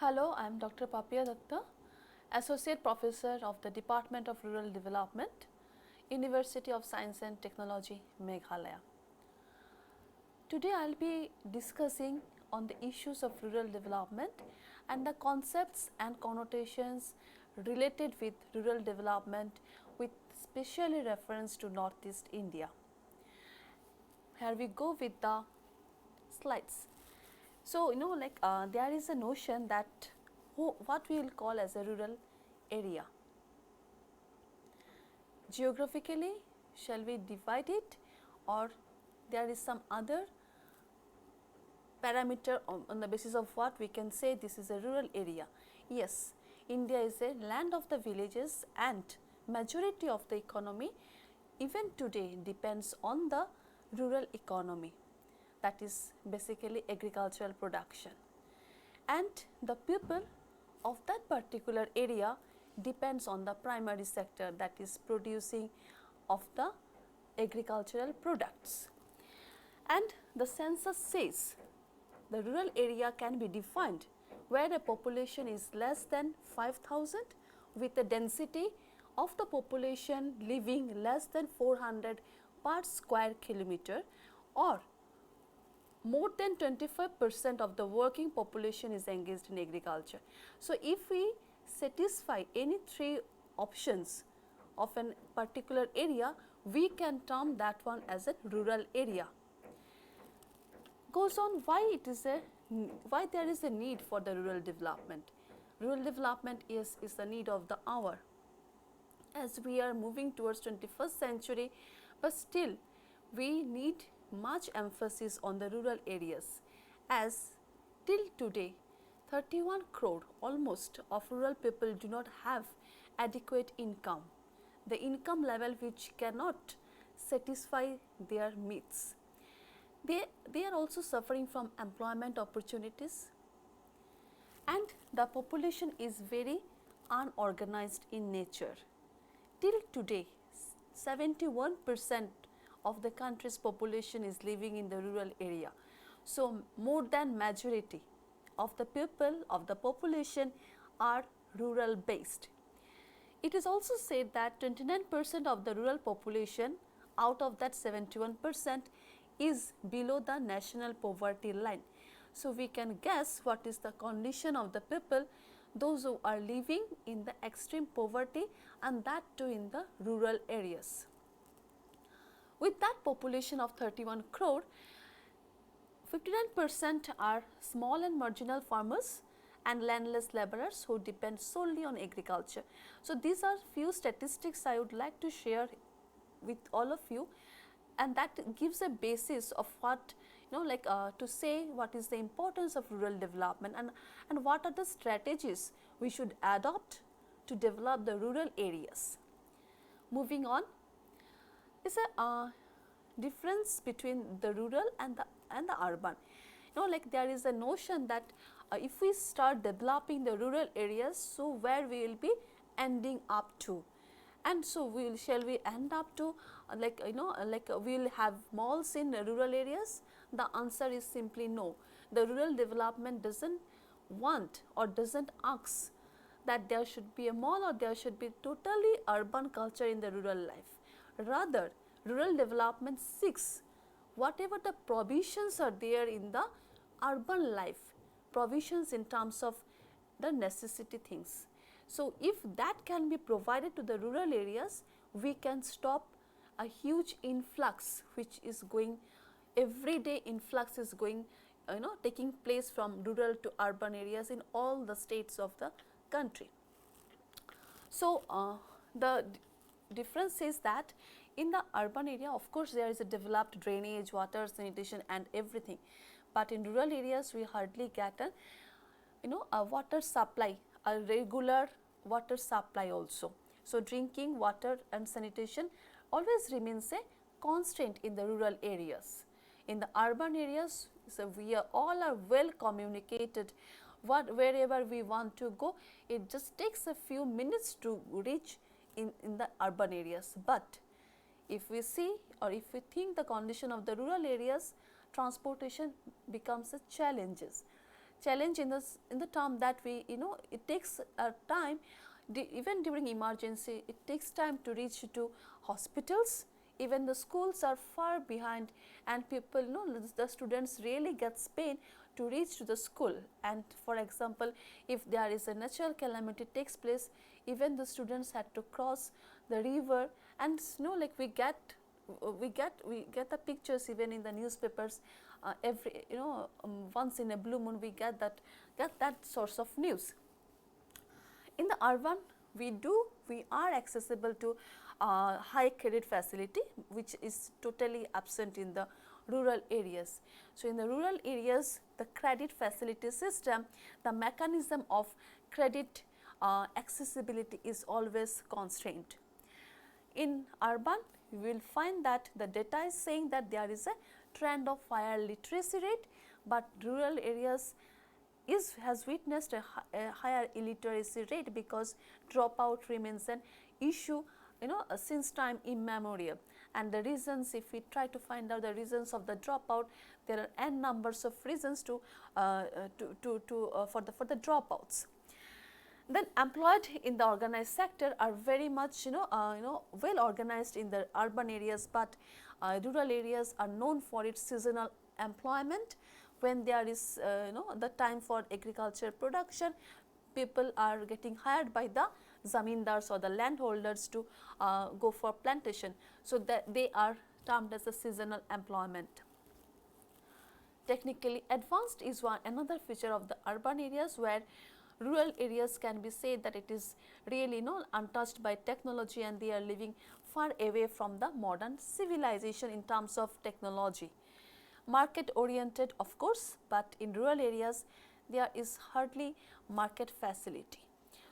Hello, I am Dr. Papiya Datta, Associate Professor of the Department of Rural Development, University of Science and Technology, Meghalaya. Today I will be discussing on the issues of rural development and the concepts and connotations related with rural development with specially reference to Northeast India. Here we go with the slides. So, there is a notion that what we will call as a rural area. Geographically, shall we divide it, or there is some other parameter on the basis of what we can say this is a rural area? Yes, India is a land of the villages, and majority of the economy even today depends on the rural economy, that is basically agricultural production, and the people of that particular area depends on the primary sector, that is producing of the agricultural products. And the census says the rural area can be defined where a population is less than 5,000 with a density of the population living less than 400 per square kilometer, or more than 25% of the working population is engaged in agriculture. So, if we satisfy any three options of a particular area, we can term that one as a rural area. Goes on why there is a need for the rural development. Rural development is the need of the hour, as we are moving towards 21st century, but still we need much emphasis on the rural areas, as till today 31 crore almost of rural people do not have adequate income, the income level which cannot satisfy their needs. They are also suffering from employment opportunities, and the population is very unorganized in nature. Till today, 71% of the country's population is living in the rural area. So, more than majority of the people of the population are rural based. It is also said that 29% of the rural population out of that 71% is below the national poverty line. So, we can guess what is the condition of the people, those who are living in the extreme poverty, and that too in the rural areas. With that population of 31 crore, 59% are small and marginal farmers and landless laborers who depend solely on agriculture. So, these are few statistics I would like to share with all of you, and that gives a basis of what to say what is the importance of rural development, and what are the strategies we should adopt to develop the rural areas. Moving on, is a difference between the rural and the urban. There is a notion that if we start developing the rural areas, so where we will be ending up to, and so shall we end up to we will have malls in rural areas? The answer is simply no. The rural development doesn't want or doesn't ask that there should be a mall or there should be totally urban culture in the rural life. Rather, rural development seeks whatever the provisions are there in the urban life, provisions in terms of the necessity things. So, if that can be provided to the rural areas, we can stop a huge influx which is going, everyday influx is going, taking place from rural to urban areas in all the states of the country. So, the difference is that in the urban area, of course, there is a developed drainage, water, sanitation and everything, but in rural areas we hardly get a water supply, a regular water supply also. So, drinking water and sanitation always remains a constraint in the rural areas. In the urban areas, so we are all are well communicated, wherever we want to go, it just takes a few minutes to reach in the urban areas. But if we see or if we think the condition of the rural areas, transportation becomes a challenges. challenge in the term that we, it takes time, even during emergency, it takes time to reach to hospitals. Even the schools are far behind, and people, the students really gets pain to reach to the school. And for example, if there is a natural calamity takes place, even the students had to cross the river, and like we get the pictures even in the newspapers, every, once in a blue moon we get that source of news. In the urban, we are accessible to high credit facility, which is totally absent in the rural areas. So, in the rural areas, the credit facility system, the mechanism of credit accessibility is always constrained. In urban, you will find that the data is saying that there is a trend of higher literacy rate, but rural areas has witnessed a higher illiteracy rate, because dropout remains an issue, since time immemorial. And the reasons, if we try to find out the reasons of the dropout, there are n numbers of reasons for the dropouts. Then employed in the organized sector are very much well organized in the urban areas, but rural areas are known for its seasonal employment. When there is the time for agriculture production, people are getting hired by the zamindars or the landholders to go for plantation. So, that they are termed as a seasonal employment. Technically advanced is another feature of the urban areas, where rural areas can be said that it is really untouched by technology, and they are living far away from the modern civilization in terms of technology. Market oriented, of course, but in rural areas there is hardly market facility.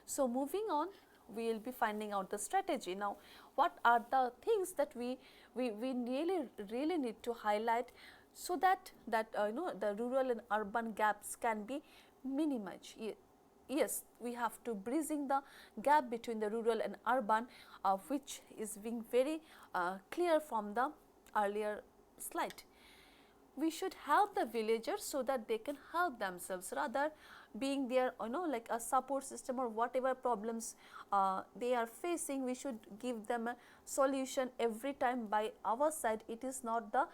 So, moving on, we will be finding out the strategy. Now, what are the things that we really need to highlight, so that the rural and urban gaps can be minimized? Yes, we have to bridging the gap between the rural and urban, which is being very clear from the earlier slide. We should help the villagers so that they can help themselves, rather being there like a support system, or whatever problems they are facing, we should give them a solution every time by our side. It is not the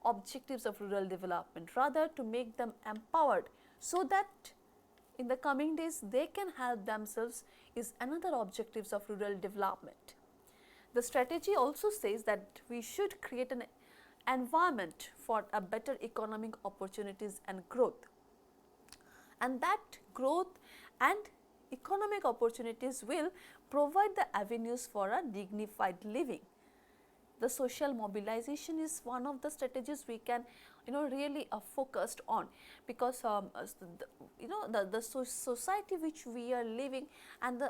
objectives of rural development, rather to make them empowered, so that in the coming days they can help themselves is another objectives of rural development. The strategy also says that we should create an environment for a better economic opportunities and growth, and that growth and economic opportunities will provide the avenues for a dignified living. The social mobilization is one of the strategies we can really focused on, because the society which we are living, and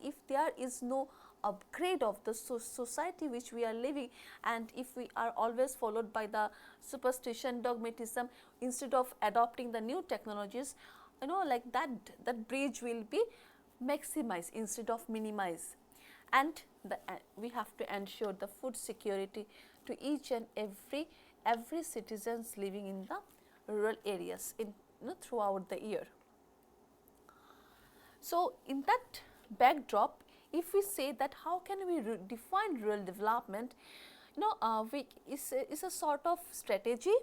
if there is no upgrade of the society which we are living, and if we are always followed by the superstition, dogmatism, instead of adopting the new technologies, like that bridge will be maximized instead of minimized. And we have to ensure the food security to each and every citizens living in the rural areas throughout the year. So, in that backdrop, if we say that how can we define rural development, it's a sort of strategy,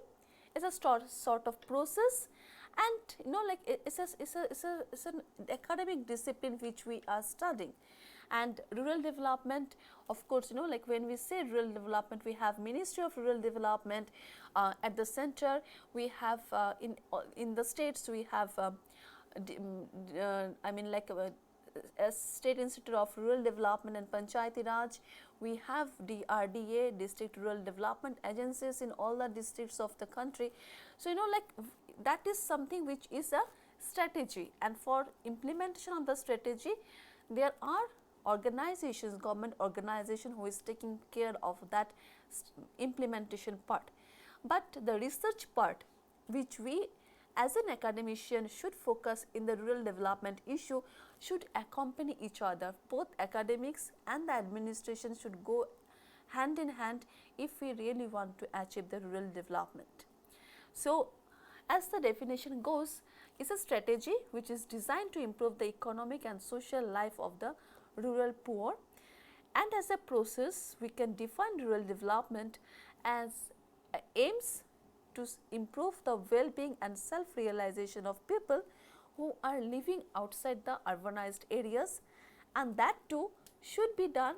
it's a sort of process, and like it's an academic discipline which we are studying. And rural development, of course, like when we say rural development, we have Ministry of Rural Development at the center. We have in the states we have State Institute of Rural Development and Panchayati Raj. We have DRDA, District Rural Development Agencies in all the districts of the country. So, like that is something which is a strategy, and for implementation of the strategy, there are organizations, government organization who is taking care of that implementation part. But the research part, which we as an academician should focus in the rural development issue, should accompany each other. Both academics and the administration should go hand in hand if we really want to achieve the rural development. So, as the definition goes, is a strategy which is designed to improve the economic and social life of the rural poor, and as a process we can define rural development as aims to improve the well-being and self-realization of people who are living outside the urbanized areas, and that too should be done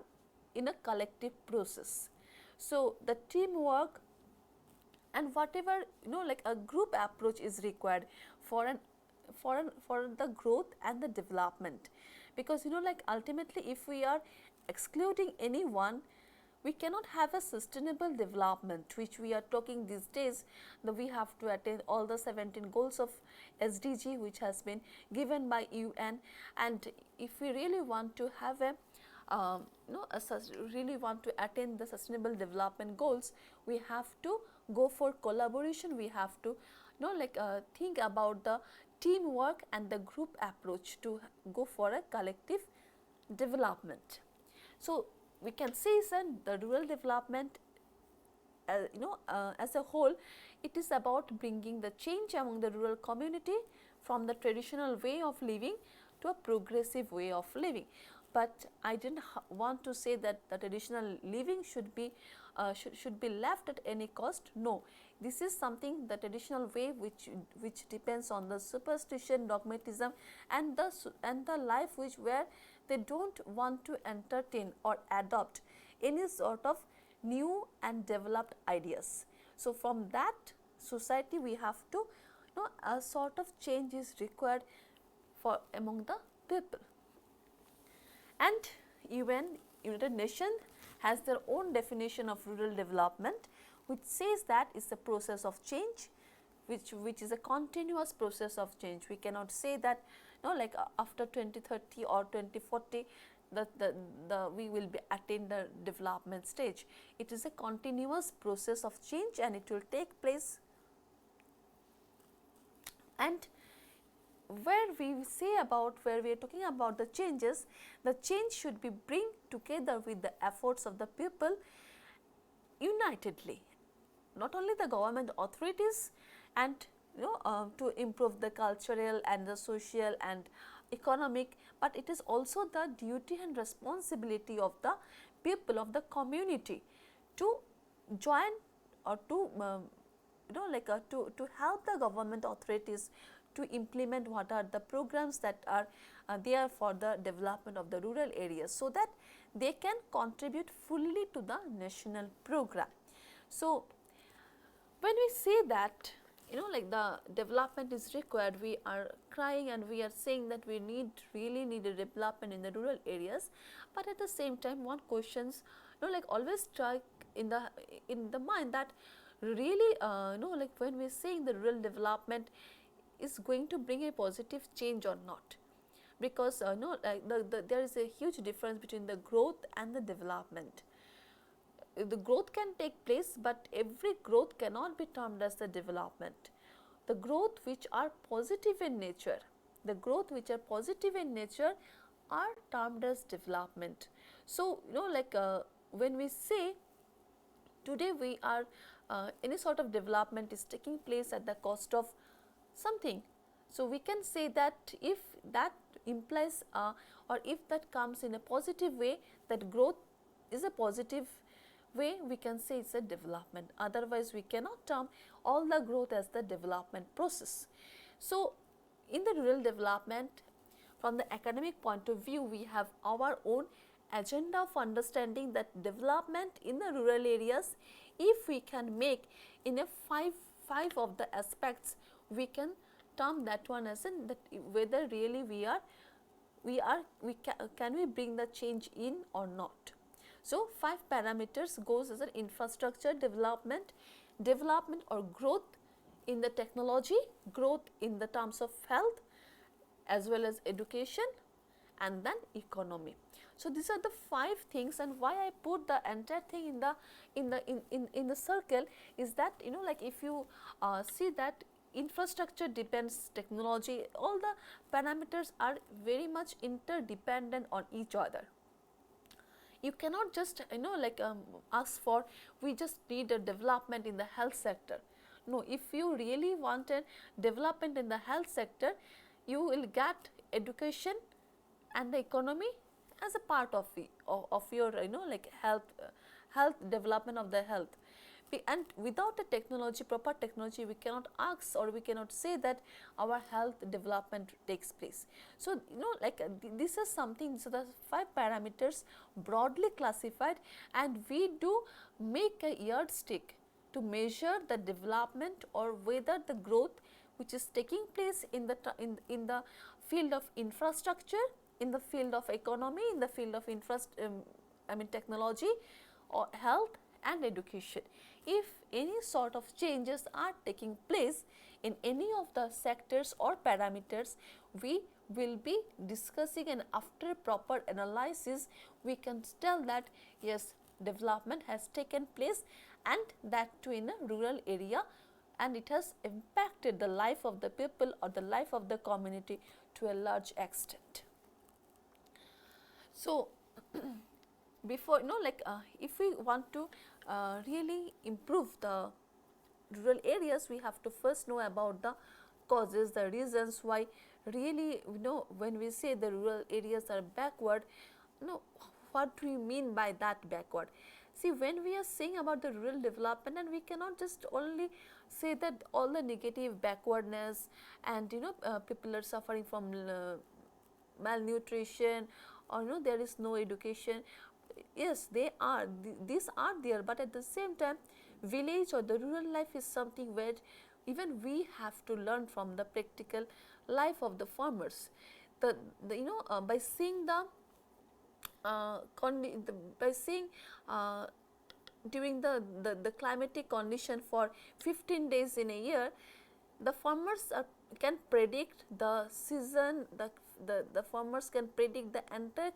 in a collective process. So, the teamwork and whatever like a group approach is required for the growth and the development, because like ultimately if we are excluding anyone, we cannot have a sustainable development, which we are talking these days that we have to attain all the 17 goals of SDG which has been given by UN. And if we really want to have a really want to attain the sustainable development goals, we have to go for collaboration, we have to think about the teamwork and the group approach to go for a collective development. So, we can say the rural development as a whole, it is about bringing the change among the rural community from the traditional way of living to a progressive way of living. But I did not want to say that the traditional living should be left at any cost. No, this is something, the traditional way which depends on the superstition, dogmatism, and the life which where they do not want to entertain or adopt any sort of new and developed ideas. So, from that society we have to a sort of change is required for among the people. And UN, United Nations, has their own definition of rural development, which says that it is a process of change, which is a continuous process of change. We cannot say that like after 2030 or 2040 we will be attain the development stage. It is a continuous process of change and it will take place. And where we say about, where we are talking about the changes, the change should be bring together with the efforts of the people unitedly, not only the government authorities and to improve the cultural and the social and economic, but it is also the duty and responsibility of the people of the community to join or to to help the government authorities to implement what are the programs that are there for the development of the rural areas, so that they can contribute fully to the national program. So, when we say that like the development is required, we are crying and we are saying that we really need a development in the rural areas, but at the same time one questions like always strike in the mind that really like when we are saying the rural development is going to bring a positive change or not, because like there is a huge difference between the growth and the development. The growth can take place, but every growth cannot be termed as the development. The growth which are positive in nature, are termed as development. So, like when we say today we are any sort of development is taking place at the cost of something. So, we can say that if that implies or if that comes in a positive way, that growth is a positive way, we can say it is a development. Otherwise, we cannot term all the growth as the development process. So, in the rural development, from the academic point of view, we have our own agenda of understanding that development in the rural areas, if we can make in a five of the aspects, we can term that one as in that whether really can we bring the change in or not. So, 5 parameters goes as an infrastructure development, development or growth in the technology, growth in the terms of health as well as education and then economy. So, these are the 5 things, and why I put the entire thing in the circle is that like if you see that infrastructure depends technology, all the parameters are very much interdependent on each other. You cannot just like ask for we just need a development in the health sector. No, if you really want a development in the health sector, you will get education and the economy as a part of your like health development of the health. And without a technology, proper technology, we cannot ask or we cannot say that our health development takes place. So, like this is something, so the 5 parameters broadly classified, and we do make a yardstick to measure the development or whether the growth which is taking place in the in the field of infrastructure, in the field of economy, in the field of technology or health and education. If any sort of changes are taking place in any of the sectors or parameters, we will be discussing, and after proper analysis we can tell that yes, development has taken place, and that too in a rural area, and it has impacted the life of the people or the life of the community to a large extent. So, before if we want to really improve the rural areas, we have to first know about the causes, the reasons why really when we say the rural areas are backward, what do we mean by that backward? See, when we are saying about the rural development, and we cannot just only say that all the negative backwardness and people are suffering from malnutrition, or there is no education. Yes, they are, these are there, but at the same time village or the rural life is something where even we have to learn from the practical life of the farmers. By seeing by seeing during the climatic condition for 15 days in a year, the farmers can predict the season, the farmers can predict the entire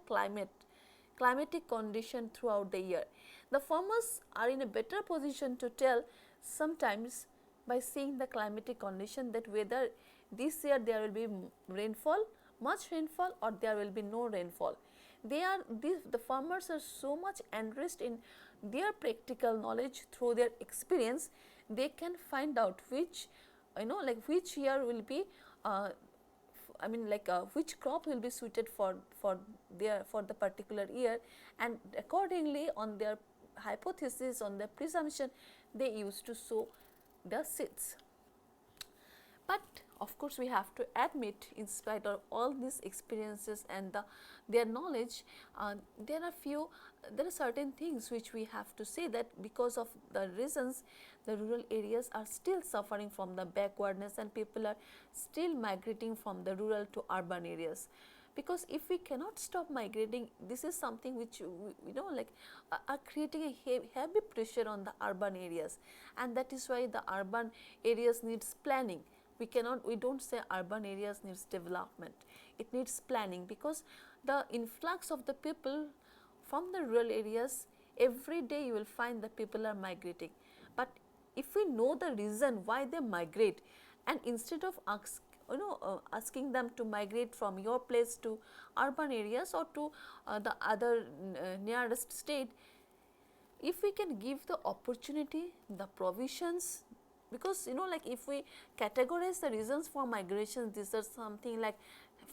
climatic condition throughout the year. The farmers are in a better position to tell sometimes by seeing the climatic condition that whether this year there will be rainfall, much rainfall, or there will be no rainfall. The farmers are so much enriched in their practical knowledge through their experience. They can find out which which year will be which crop will be suited for the particular year, and accordingly on their hypothesis, on their presumption, they used to sow the seeds. But of course, we have to admit, in spite of all these experiences and their knowledge, there are certain things which we have to say that because of the reasons, the rural areas are still suffering from the backwardness, and people are still migrating from the rural to urban areas. Because if we cannot stop migrating, this is something which are creating a heavy pressure on the urban areas, and that is why the urban areas needs planning. We don't say urban areas needs development, it needs planning, because the influx of the people from the rural areas, every day you will find that people are migrating. But if we know the reason why they migrate, and instead of asking them to migrate from your place to urban areas or to the other nearest state, if we can give the opportunity, the provisions, because if we categorize the reasons for migration, these are something like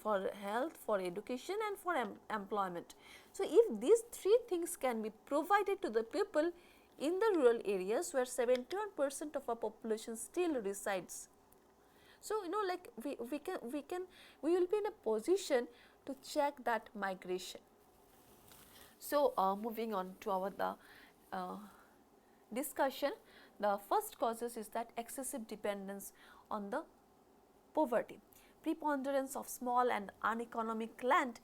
for health, for education, and for employment. So, if these 3 things can be provided to the people in the rural areas where 71% of our population still resides, so we will be in a position to check that migration. So, moving on to our discussion, the first causes is that excessive dependence on the poverty, preponderance of small and uneconomic land,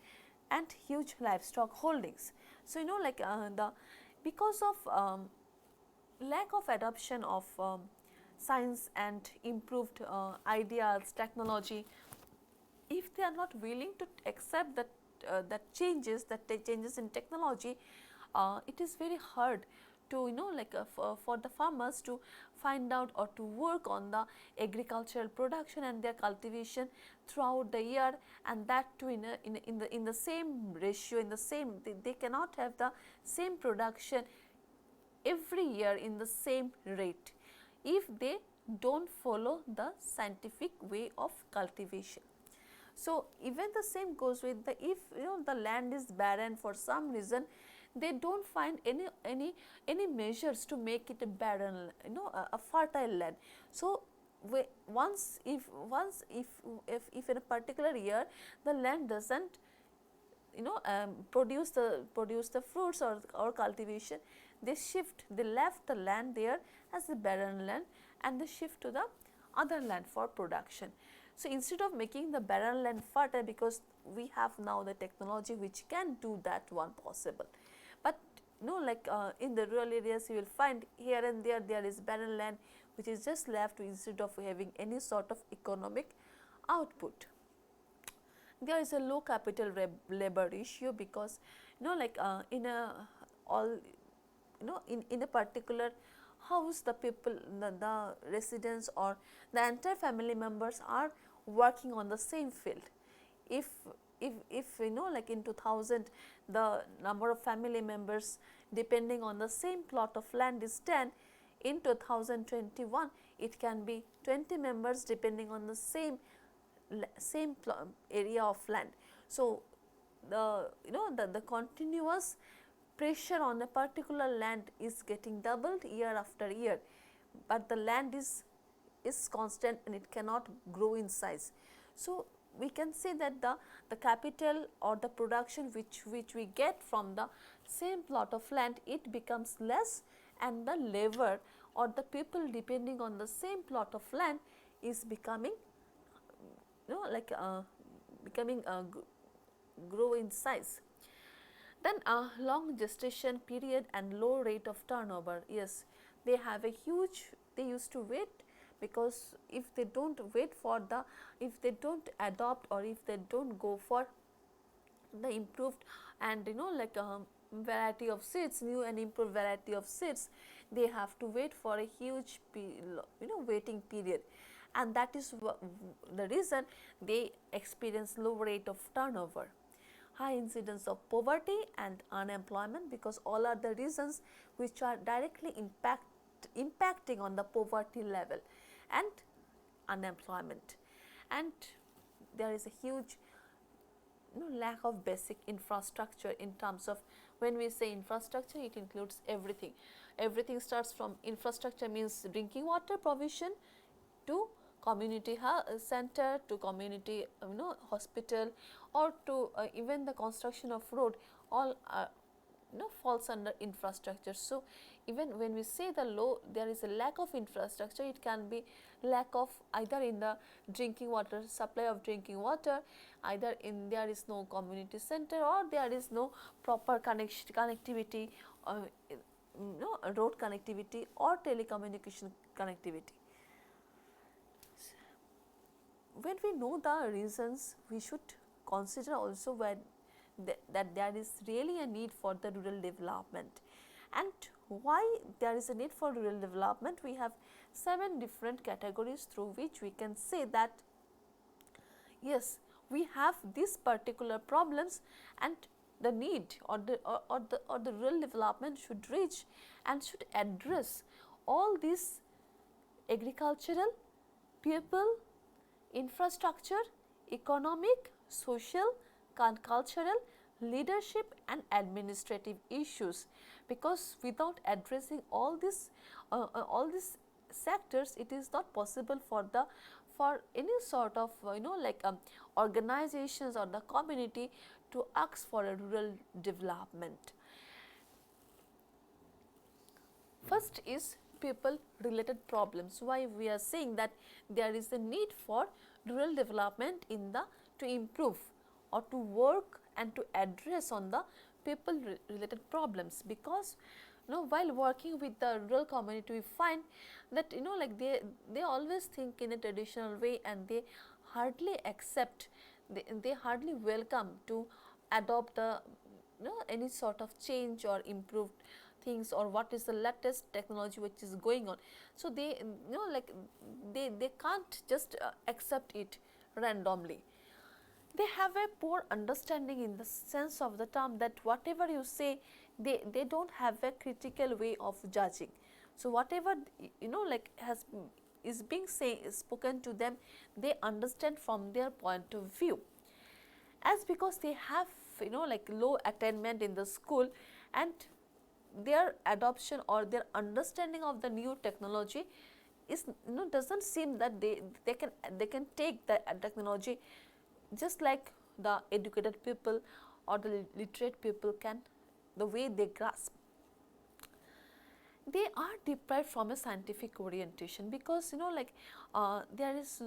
and huge livestock holdings. So, because of lack of adoption of science and improved ideas, technology, if they are not willing to accept that changes in technology, it is very hard to for the farmers to find out or to work on the agricultural production and their cultivation throughout the year, and that too in the same ratio, in the same, they cannot have the same production every year in the same rate. If they don't follow the scientific way of cultivation. So, even the same goes with the, if the land is barren for some reason, they do not find any measures to make it a barren, a fertile land. So, once if in a particular year the land does not produce the fruits or cultivation, they left the land there as a barren land and they shift to the other land for production. So, instead of making the barren land fertile, because we have now the technology which can do that one possible, but like in the rural areas you will find here and there is barren land which is just left instead of having any sort of economic output. There is a low capital labor ratio, because like in a all in a particular house, the people, the residents or the entire family members are working on the same field. If like in 2000 the number of family members depending on the same plot of land is 10, in 2021 it can be 20 members depending on the same area of land. So, the continuous pressure on a particular land is getting doubled year after year, but the land is constant and it cannot grow in size. So, we can say that the capital or the production which we get from the same plot of land, it becomes less, and the labor or the people depending on the same plot of land is becoming like becoming grow in size. Then long gestation period and low rate of turnover. Yes, they have a huge, they used to wait, because if they do not wait for the, if they do not adopt or if they do not go for the improved and like variety of seeds, new and improved variety of seeds, they have to wait for a huge waiting period, and that is the reason they experience low rate of turnover, high incidence of poverty and unemployment, because all are the reasons which are directly impacting on the poverty level and unemployment. And there is a huge lack of basic infrastructure. In terms of, when we say infrastructure, it includes everything. Everything starts from infrastructure, means drinking water provision, to community center, to community hospital, or to even the construction of road, all falls under infrastructure. So, even when we say there is a lack of infrastructure, it can be lack of either in the drinking water, supply of drinking water, either in there is no community center, or there is no proper connectivity, road connectivity or telecommunication connectivity. When we know the reasons, we should consider also that there is really a need for the rural development. And why there is a need for rural development? We have 7 different categories through which we can say that yes, we have these particular problems, and the need or the rural development should reach and should address all these agricultural, people, infrastructure, economic, social, cultural, leadership and administrative issues, because without addressing all these sectors, it is not possible for any sort of like organizations or the community to ask for a rural development. First is people related problems. Why we are saying that there is a need for rural development in the to improve or to work and to address on the people related problems, because while working with the rural community, we find that like they always think in a traditional way, and they hardly accept, they hardly welcome to adopt the any sort of change or improved things, or what is the latest technology which is going on. So, they like they can't just accept it randomly. They have a poor understanding in the sense of the term that whatever you say, they do not have a critical way of judging. So, whatever like has is being spoken to them, they understand from their point of view. As because they have like low attainment in the school, and their adoption or their understanding of the new technology is doesn't seem that they can take the technology just like the educated people or the literate people can, the way they grasp. They are deprived from a scientific orientation because like there is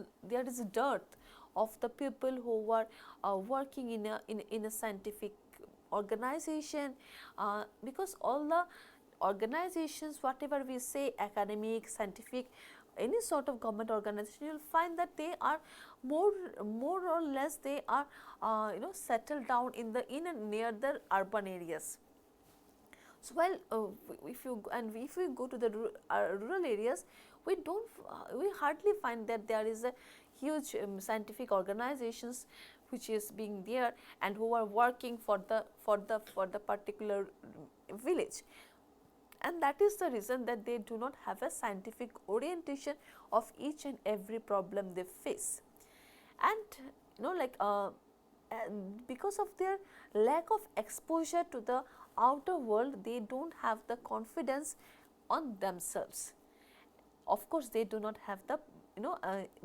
a dearth of the people who are working in a scientific organization, because all the organizations, whatever we say, academic, scientific, any sort of government organization, you will find that they are more or less they are settled down in and near the urban areas. So, while if we go to the rural areas, we don't we hardly find that there is a huge scientific organizations which is being there and who are working for the particular village. And that is the reason that they do not have a scientific orientation of each and every problem they face. And like because of their lack of exposure to the outer world, they don't have the confidence on themselves. Of course, they do not have the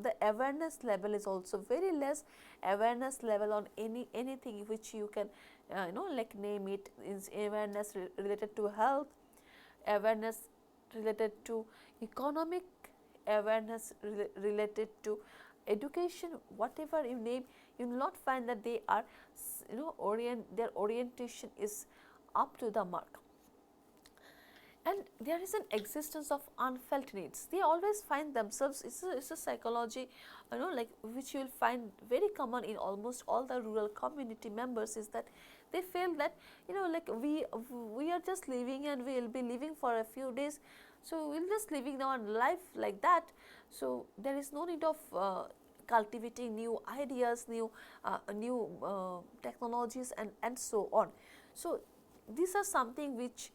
the awareness level is also very less. Awareness level on anything which you can like name it, is awareness related to health, awareness related to economic, awareness related to education, whatever you name, you will not find that they are their orientation is up to the mark. And there is an existence of unfelt needs. They always find themselves, it's a psychology like which you will find very common in almost all the rural community members, is that they feel that like we are just living and we will be living for a few days, so we will just living our life like that. So there is no need of cultivating new ideas, new technologies and so on. So these are something which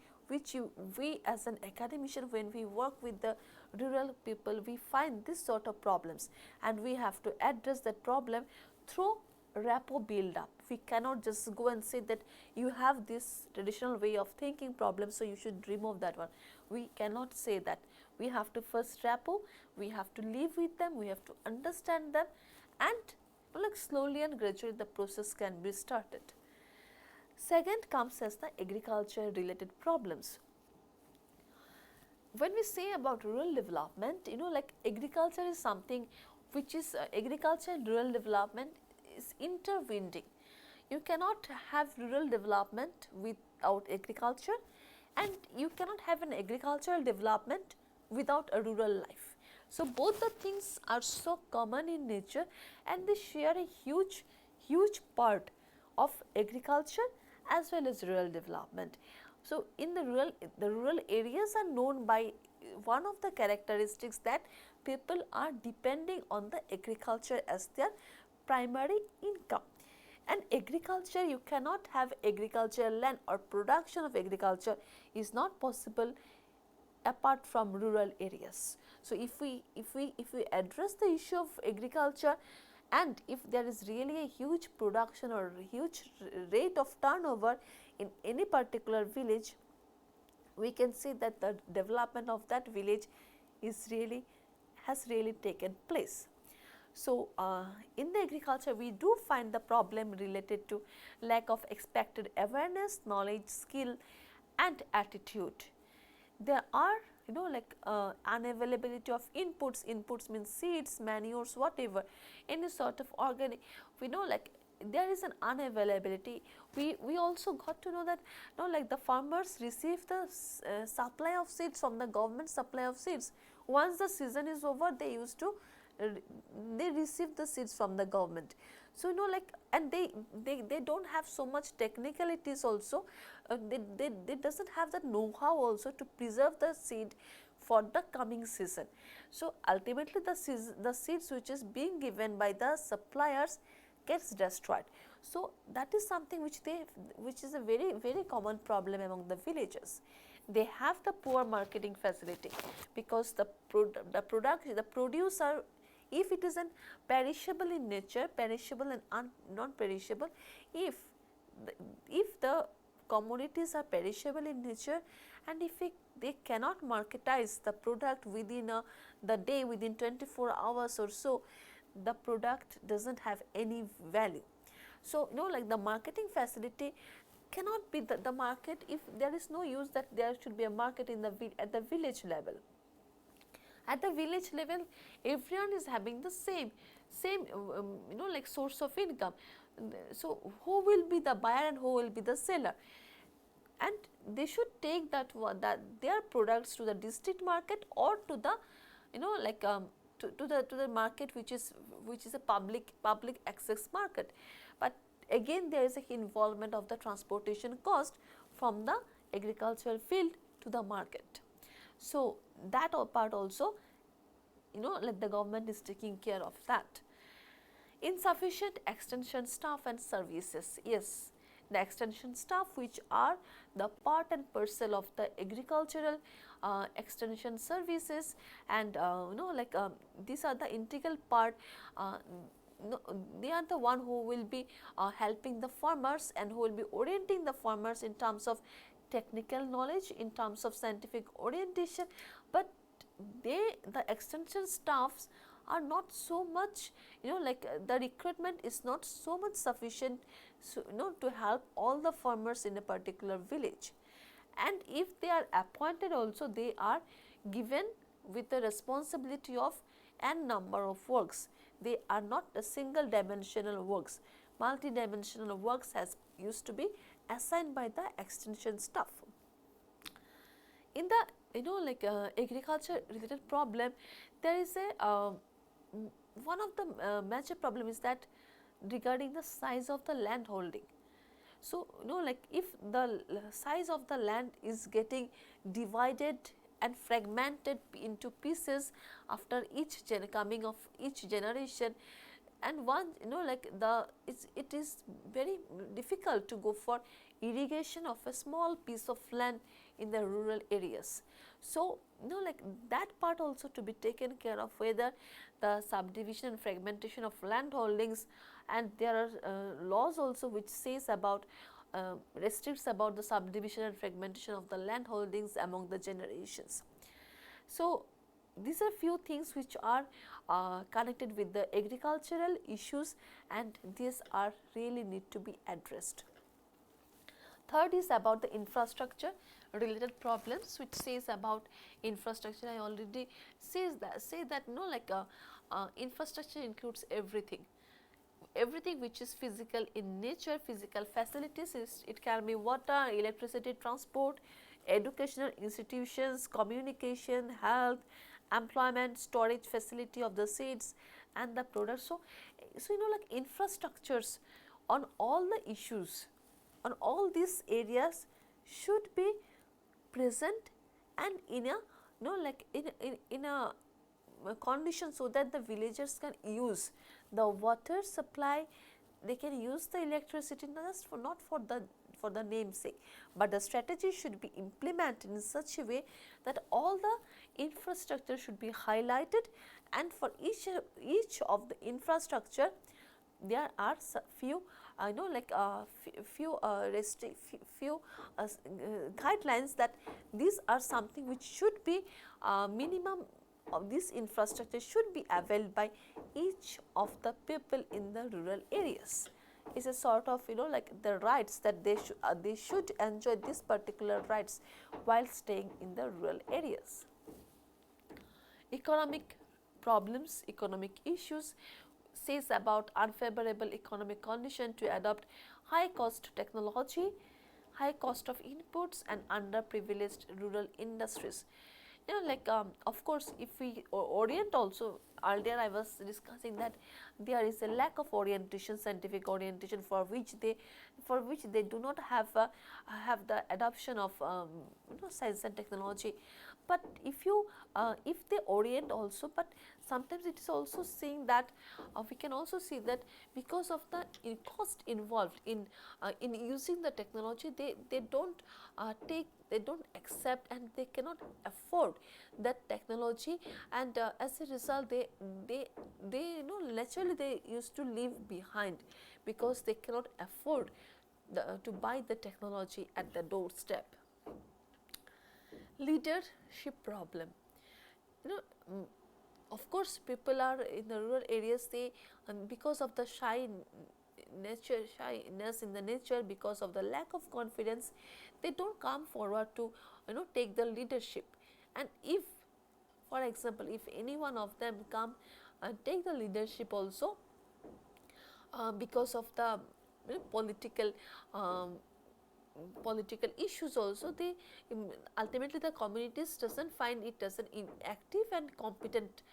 we as an academician, when we work with the rural people, we find this sort of problems, and we have to address that problem through rapport build up. We cannot just go and say that you have this traditional way of thinking problem, so you should remove that one. We cannot say that. We have to first rapport, we have to live with them, we have to understand them, and like slowly and gradually the process can be started. Second comes as the agriculture related problems. When we say about rural development, like agriculture is something which is agriculture and rural development is intertwining. You cannot have rural development without agriculture, and you cannot have an agricultural development without a rural life. So both the things are so common in nature, and they share a huge part of agriculture as well as rural development. So in the rural areas are known by one of the characteristics that people are depending on the agriculture as their primary income. And agriculture, you cannot have agricultural land or production of agriculture is not possible apart from rural areas. So if we address the issue of agriculture, and if there is really a huge production or huge rate of turnover in any particular village, we can see that the development of that village has really taken place. So in the agriculture, we do find the problem related to lack of expected awareness, knowledge, skill and attitude. There are like unavailability of inputs means seeds, manures, whatever, any sort of organic, we know like there is an unavailability. We also got to know that like the farmers receive the supply of seeds from the government, supply of seeds. Once the season is over, they used to they receive the seeds from the government. So like, and they don't have so much technicalities also, they doesn't have the know-how also to preserve the seed for the coming season. So ultimately the seeds which is being given by the suppliers gets destroyed. So that is something which is a very common problem among the villagers. they have the poor marketing facility, because the produce are, if it is an perishable in nature, perishable and non-perishable, if the commodities are perishable in nature, and if they cannot marketize the product within the day, within 24 hours or so, the product does not have any value. So, like the marketing facility cannot be the market if there is no use that there should be a market in the at the village level. At the village level, everyone is having the same like source of income. So, who will be the buyer and who will be the seller? And they should take that their products to the district market, or to the like to the market which is a public access market. But again, there is a involvement of the transportation cost from the agricultural field to the market. So, that part also, like the government is taking care of that. Insufficient extension staff and services. Yes, the extension staff, which are the part and parcel of the agricultural extension services, and like these are the integral part. They are the one who will be helping the farmers, and who will be orienting the farmers in terms of technical knowledge, in terms of scientific orientation. But the extension staffs are not so much, like the recruitment is not so much sufficient, so, to help all the farmers in a particular village. And if they are appointed also, they are given with the responsibility of n number of works. They are not a single dimensional works, multi-dimensional works has used to be assigned by the extension staff. In the like agriculture related problem, there is a one of the major problem is that regarding the size of the land holding. So, like if the size of the land is getting divided and fragmented into pieces after each coming of each generation, and one like it is very difficult to go for irrigation of a small piece of land in the rural areas. So, like that part also to be taken care of, whether the subdivision and fragmentation of land holdings, and there are laws also which says about restricts about the subdivision and fragmentation of the land holdings among the generations. So, these are few things which are connected with the agricultural issues, and these are really need to be addressed. Third is about the infrastructure related problems, which says about infrastructure. I already say that like infrastructure includes everything which is physical in nature, physical facilities. It can be water, electricity, transport, educational institutions, communication, health, employment, storage facility of the seeds and the products. So like infrastructures on all the issues, on all these areas should be present, and in a like in a condition so that the villagers can use the water supply, they can use the electricity, not for the namesake, but the strategy should be implemented in such a way that all the infrastructure should be highlighted, and for each of the infrastructure there are few like few guidelines that these are something which should be minimum of this infrastructure should be availed by each of the people in the rural areas. Is a sort of like the rights that they should enjoy this particular rights while staying in the rural areas. Economic problems, economic issues says about unfavorable economic condition to adopt high cost technology, high cost of inputs and underprivileged rural industries. Like of course, if we orient also, earlier I was discussing that there is a lack of orientation, scientific orientation, for which they do not have the adoption of science and technology. But if they orient also, but sometimes it is also saying that we can also see that because of the cost involved in using the technology, they don't they don't accept and they cannot afford that technology, and as a result they naturally they used to leave behind because they cannot afford to buy the technology at the doorstep. Leadership problem, you know, of course people are in the rural areas, they because of the shyness in the nature, because of the lack of confidence, they don't come forward to take the leadership. And if, for example, if any one of them come and take the leadership also, because of the political political issues also, they ultimately the communities doesn't find it as an inactive and competent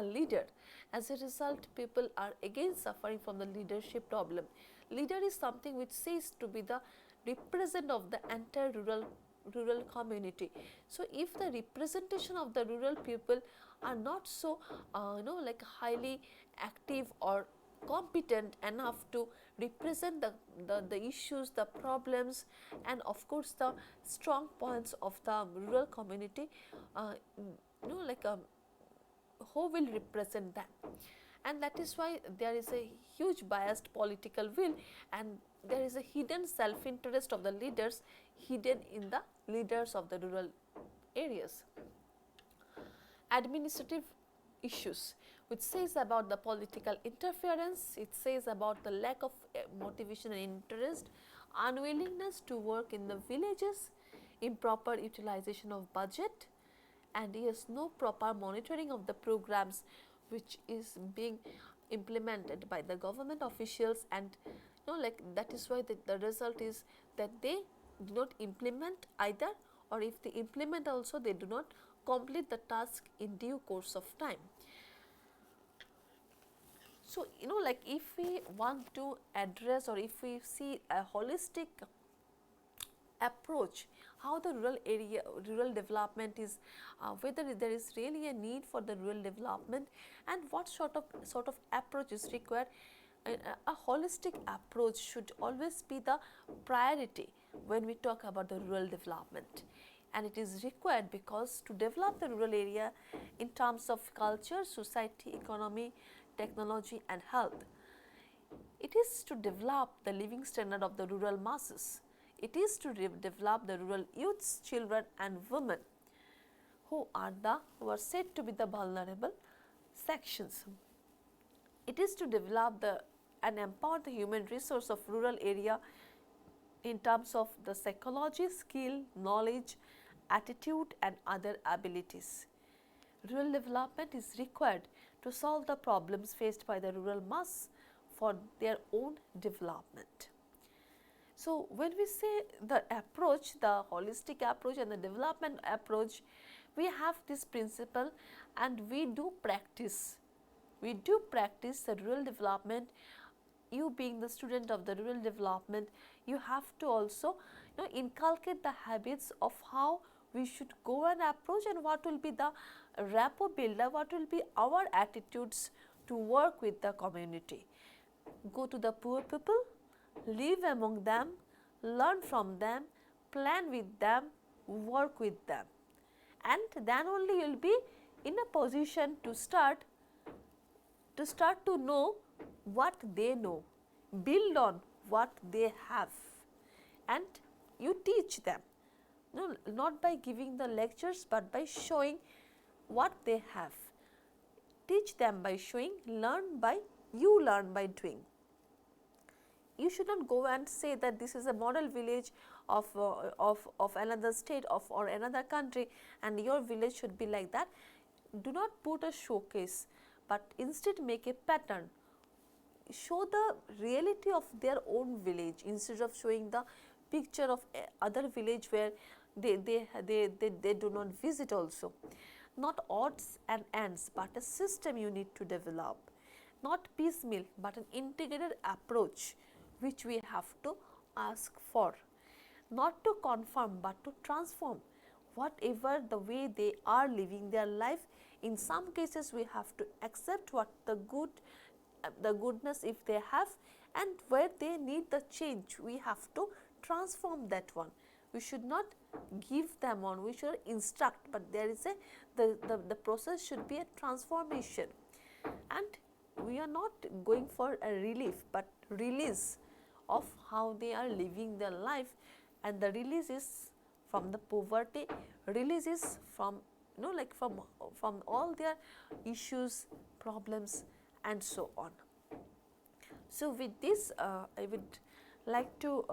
leader. As a result, people are again suffering from the leadership problem. Leader is something which says to be the represent of the entire rural community. So if the representation of the rural people are not so like highly active or competent enough to represent the issues, the problems, and of course the strong points of the rural community, like who will represent them. And that is why there is a huge biased political will, and there is a hidden self interest of the leaders hidden in the leaders of the rural areas. Administrative issues, which says about the political interference, it says about the lack of motivation and interest, unwillingness to work in the villages, improper utilization of budget, and yes, no proper monitoring of the programs which is being implemented by the government officials. And like that is why the result is that they do not implement either, or if they implement also, they do not complete the task in due course of time. So, like if we want to address, or if we see a holistic approach, how the rural development is, whether there is really a need for the rural development, and what sort of approach is required. A holistic approach should always be the priority when we talk about the rural development, and it is required because to develop the rural area in terms of culture, society, economy, technology and health, it is to develop the living standard of the rural masses. It is to develop the rural youths, children and women who are said to be the vulnerable sections. It is to develop and empower the human resource of rural area in terms of the psychology, skill, knowledge, attitude and other abilities. Rural development is required to solve the problems faced by the rural mass for their own development. So, when we say the approach, the holistic approach and the development approach, we have this principle and we do practice. We do practice the rural development. You being the student of the rural development, you have to also inculcate the habits of how we should go and approach, and what will be the rapport builder, what will be our attitudes to work with the community. Go to the poor people, live among them, learn from them, plan with them, work with them, and then only you will be in a position to start to know what they know, build on what they have, and you teach them. No, not by giving the lectures, but by showing what they have. Teach them by showing, learn by doing. You should not go and say that this is a model village of another state or another country and your village should be like that. Do not put a showcase, but instead make a pattern. Show the reality of their own village instead of showing the picture of other village where they do not visit also. Not odds and ends, but a system you need to develop. Not piecemeal, but an integrated approach which we have to ask for. Not to conform, but to transform. whatever the way they are living their life. In some cases we have to accept what the goodness if they have, and where they need the change we have to transform that one. We should not give them on, we should instruct, but there is a the process should be a transformation, and we are not going for a relief but release of how they are living their life. And the release is from the poverty, release is from like from all their issues, problems and so on. So with this I would like to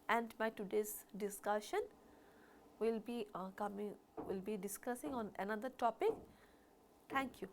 end my today's discussion. We will be discussing on another topic. Thank you.